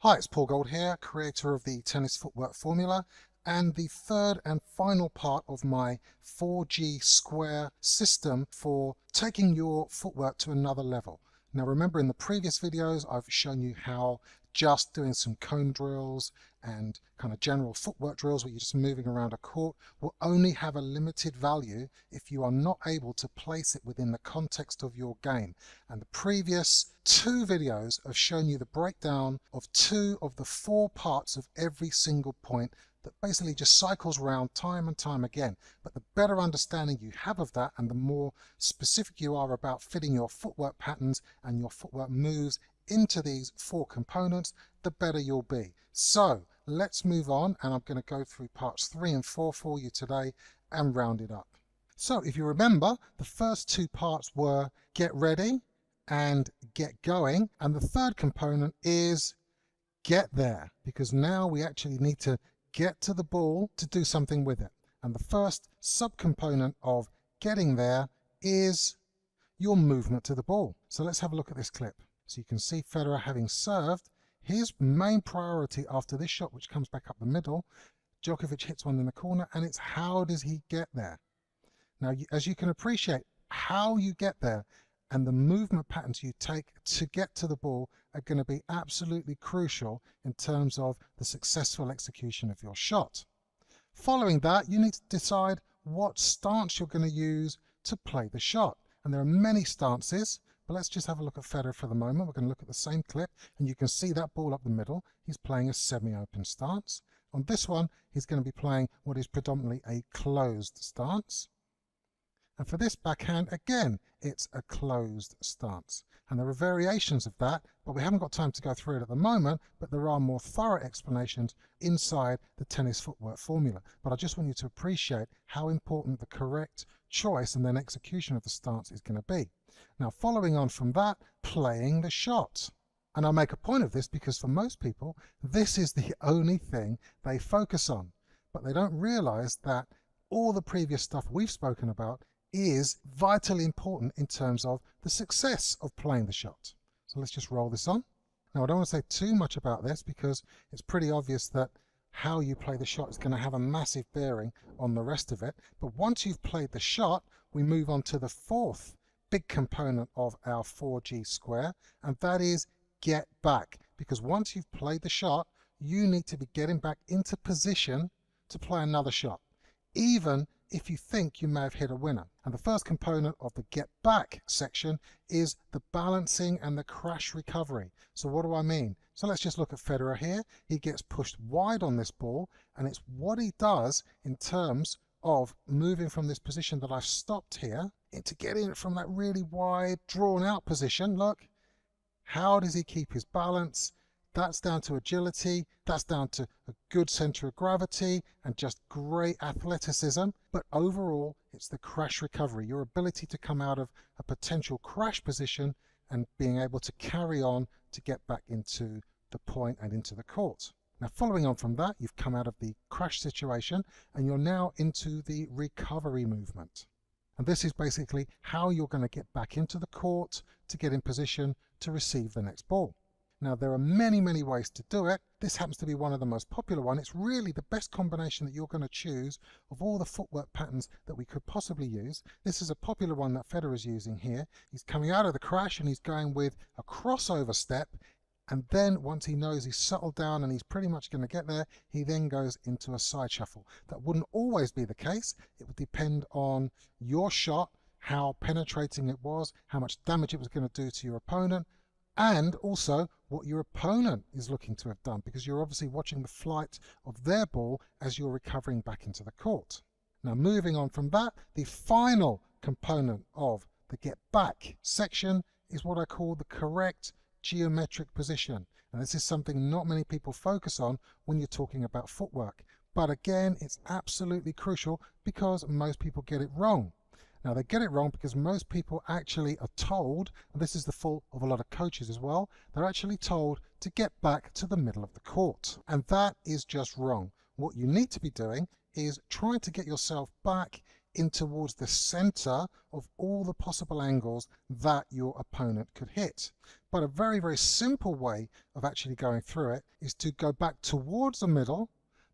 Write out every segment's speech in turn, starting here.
Hi, it's Paul Gold here, creator of the Tennis Footwork Formula and the third and final part of my 4G square system for taking your footwork to another level. Now remember, in the previous videos I've shown you how just doing some cone drills and kind of general footwork drills where you're just moving around a court will only have a limited value if you are not able to place it within the context of your game. And the previous two videos have shown you the breakdown of two of the four parts of every single point that basically just cycles around time and time again. But the better understanding you have of that and the more specific you are about fitting your footwork patterns and your footwork moves into these four components, the better you'll be. So let's move on, and I'm going to go through parts 3 and 4 for you today and round it up. So if you remember, the first two parts were get ready and get going, and the third component is get there, because now we actually need to get to the ball to do something with it. And the first subcomponent of getting there is your movement to the ball. So let's have a look at this clip. So you can see Federer having served. His main priority after this shot, which comes back up the middle, Djokovic hits one in the corner, and it's how does he get there? Now, as you can appreciate, how you get there and the movement patterns you take to get to the ball are going to be absolutely crucial in terms of the successful execution of your shot. Following that, you need to decide what stance you're going to use to play the shot. And there are many stances, but let's just have a look at Federer for the moment. We're going to look at the same clip, and you can see that ball up the middle. He's playing a semi-open stance. On this one, he's going to be playing what is predominantly a closed stance. And for this backhand, again, it's a closed stance. And there are variations of that, but we haven't got time to go through it at the moment, but there are more thorough explanations inside the tennis footwork formula. But I just want you to appreciate how important the correct choice and then execution of the stance is going to be. Now, following on from that, playing the shot. And I make a point of this because for most people, this is the only thing they focus on. But they don't realize that all the previous stuff we've spoken about is vitally important in terms of the success of playing the shot. So let's just roll this on. Now, I don't want to say too much about this because it's pretty obvious that how you play the shot is going to have a massive bearing on the rest of it. But once you've played the shot, we move on to the fourth big component of our 4G square, and that is get back. Because once you've played the shot, you need to be getting back into position to play another shot, even if you think you may have hit a winner. And the first component of the get back section is the balancing and the crash recovery. So what do I mean? So let's just look at Federer here. He gets pushed wide on this ball, and it's what he does in terms of moving from this position that I've stopped here into getting it from that really wide, drawn out position. Look, how does he keep his balance? That's down to agility, that's down to a good center of gravity and just great athleticism. But overall, it's the crash recovery, your ability to come out of a potential crash position and being able to carry on to get back into the point and into the court. Now, following on from that, you've come out of the crash situation and you're now into the recovery movement. And this is basically how you're going to get back into the court to get in position to receive the next ball. Now, there are many, many ways to do it. This happens to be one of the most popular ones. It's really the best combination that you're going to choose of all the footwork patterns that we could possibly use. This is a popular one that Federer is using here. He's coming out of the crash and he's going with a crossover step. And then once he knows he's settled down and he's pretty much going to get there, he then goes into a side shuffle. That wouldn't always be the case. It would depend on your shot, how penetrating it was, how much damage it was going to do to your opponent, and also what your opponent is looking to have done, because you're obviously watching the flight of their ball as you're recovering back into the court. Now, moving on from that, the final component of the get back section is what I call the correct geometric position. And this is something not many people focus on when you're talking about footwork. But again, it's absolutely crucial because most people get it wrong. Now, they get it wrong because most people actually are told, and this is the fault of a lot of coaches as well, they're actually told to get back to the middle of the court. And that is just wrong. What you need to be doing is trying to get yourself back in towards the center of all the possible angles that your opponent could hit. But a very, very simple way of actually going through it is to go back towards the middle,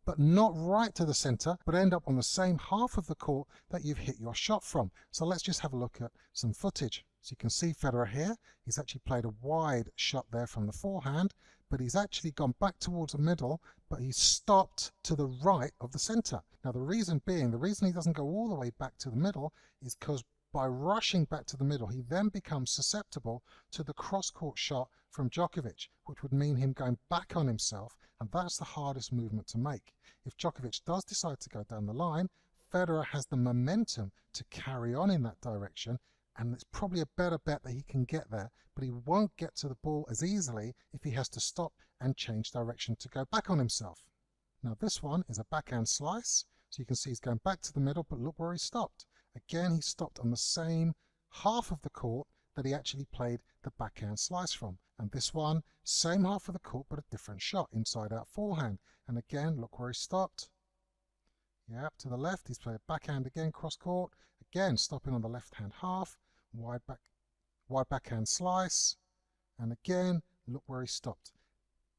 but not right to the center, but end up on the same half of the court that you've hit your shot from. So let's just have a look at some footage. So you can see Federer here, he's actually played a wide shot there from the forehand, but he's actually gone back towards the middle, but he's stopped to the right of the center. Now the reason he doesn't go all the way back to the middle is because by rushing back to the middle, he then becomes susceptible to the cross-court shot from Djokovic, which would mean him going back on himself, and that's the hardest movement to make. If Djokovic does decide to go down the line, Federer has the momentum to carry on in that direction, and it's probably a better bet that he can get there, but he won't get to the ball as easily if he has to stop and change direction to go back on himself. Now this one is a backhand slice, so you can see he's going back to the middle, but look where he stopped. Again, he stopped on the same half of the court that he actually played the backhand slice from. And this one, same half of the court, but a different shot, inside out forehand. And again, look where he stopped. Yeah, to the left, he's played a backhand again, cross court. Again, stopping on the left-hand half, wide backhand slice. And again, look where he stopped.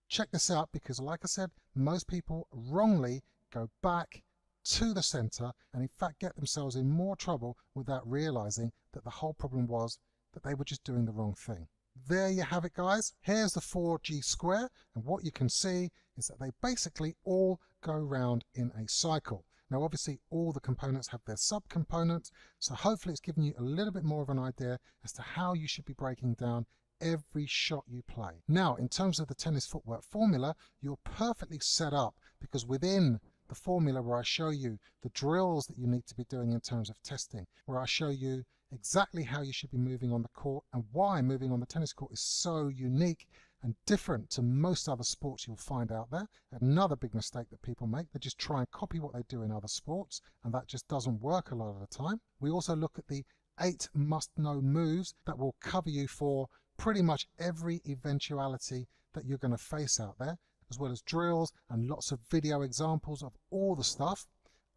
Check this out, because like I said, most people wrongly go back to the center and in fact get themselves in more trouble without realizing that the whole problem was that they were just doing the wrong thing. There you have it, guys. Here's the 4G square, and what you can see is that they basically all go round in a cycle. Now obviously all the components have their subcomponents, so hopefully it's given you a little bit more of an idea as to how you should be breaking down every shot you play. Now in terms of the tennis footwork formula, you're perfectly set up, because within the formula where I show you the drills that you need to be doing in terms of testing, where I show you exactly how you should be moving on the court and why moving on the tennis court is so unique and different to most other sports you'll find out there. Another big mistake that people make, they just try and copy what they do in other sports, and that just doesn't work a lot of the time. We also look at the 8 must-know moves that will cover you for pretty much every eventuality that you're going to face out there, as well as drills and lots of video examples of all the stuff.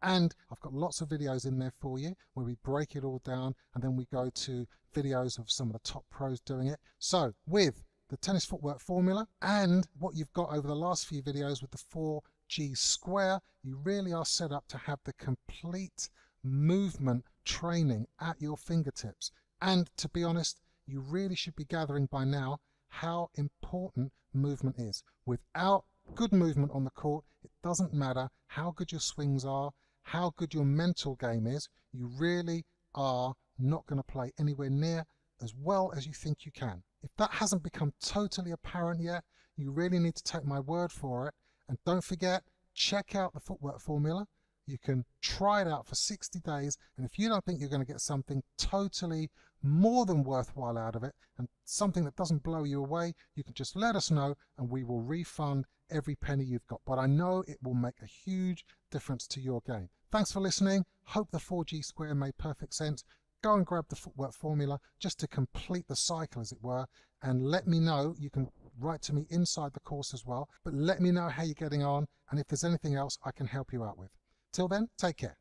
And I've got lots of videos in there for you where we break it all down, and then we go to videos of some of the top pros doing it. So with the tennis footwork formula and what you've got over the last few videos with the 4G square, you really are set up to have the complete movement training at your fingertips. And to be honest, you really should be gathering by now how important movement is. Without good movement on the court, it doesn't matter how good your swings are, how good your mental game is, you really are not going to play anywhere near as well as you think you can. If that hasn't become totally apparent yet, you really need to take my word for it. And don't forget, check out the footwork formula. You can try it out for 60 days, and if you don't think you're going to get something totally more than worthwhile out of it, and something that doesn't blow you away, you can just let us know and we will refund every penny you've got. But I know it will make a huge difference to your game. Thanks for listening. Hope the 4G square made perfect sense. Go and grab the footwork formula just to complete the cycle, as it were, and let me know. You can write to me inside the course as well, but let me know how you're getting on and if there's anything else I can help you out with. Till then, take care.